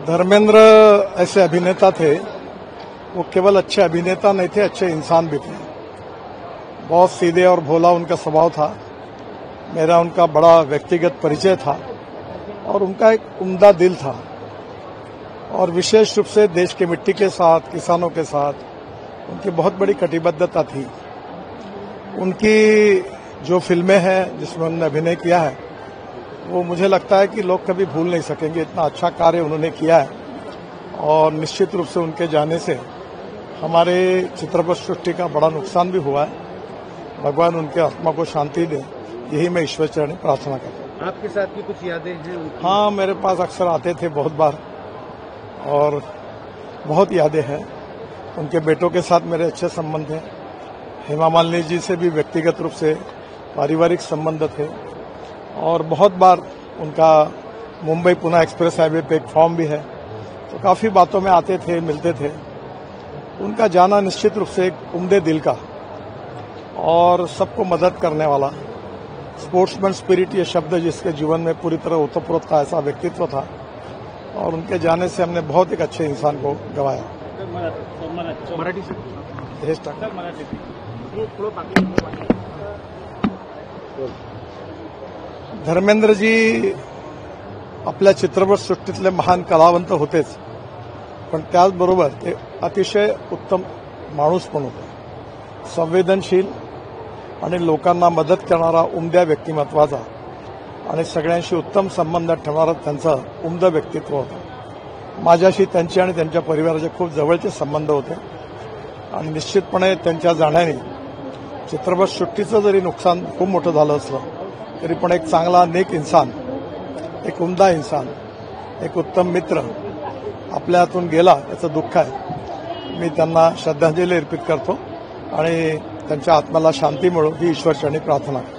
धर्मेंद्र ऐसे अभिनेता थे, वो केवल अच्छे अभिनेता नहीं थे, अच्छे इंसान भी थे। बहुत सीधे और भोला उनका स्वभाव था। मेरा उनका बड़ा व्यक्तिगत परिचय था और उनका एक उम्दा दिल था और विशेष रूप से देश की मिट्टी के साथ, किसानों के साथ उनकी बहुत बड़ी कटिबद्धता थी। उनकी जो फिल्में हैं जिसमें उन्होंने अभिनय किया है, वो मुझे लगता है कि लोग कभी भूल नहीं सकेंगे। इतना अच्छा कार्य उन्होंने किया है और निश्चित रूप से उनके जाने से हमारे चित्रपट सृष्टि का बड़ा नुकसान भी हुआ है। भगवान उनके आत्मा को शांति दे, यही मैं ईश्वर चरण प्रार्थना करता हूँ। आपके साथ की कुछ यादें हैं उनकी? हाँ, मेरे पास अक्सर आते थे बहुत बार और बहुत यादें हैं। उनके बेटों के साथ मेरे अच्छे संबंध हैं। हेमा मालिनी जी से भी व्यक्तिगत रूप से पारिवारिक संबंध थे और बहुत बार उनका मुंबई पुणे एक्सप्रेस हाईवे पे एक फॉर्म भी है, तो काफी बातों में आते थे, मिलते थे। उनका जाना निश्चित रूप से एक उम्दे दिल का और सबको मदद करने वाला, स्पोर्ट्समैन स्पिरिट ये शब्द जिसके जीवन में पूरी तरह ओतप्रोत था, ऐसा व्यक्तित्व था और उनके जाने से हमने बहुत एक अच्छे इंसान को गंवाया। धर्मेंद्रजी आपल्या चित्रपट सृष्टीतले महान कलावंत होतेच, पण त्याचबरोबर ते अतिशय उत्तम माणूस पण होते, संवेदनशील आणि लोकांना मदत करणारा उमद्या व्यक्तिमत्वाचा आणि सगळ्यांशी उत्तम संबंध ठेवणारा त्यांचं उमदं व्यक्तित्व होतं। माझ्याशी त्यांचे आणि त्यांच्या परिवाराचे खूप जवळचे संबंध होते आणि निश्चितपणे त्यांच्या जाण्याने चित्रपट सृष्टीचं जरी नुकसान खूप मोठं झालं असलं तरी पण एक चांगला नेक इंसान, एक उमदा इंसान, एक उत्तम मित्र आपल्या हातून गेला याचं दुःख आहे। मी त्यांना श्रद्धांजली अर्पित करतो आणि त्यांच्या आत्म्याला शांती मिळो ही ईश्वरचरणी प्रार्थना करतो।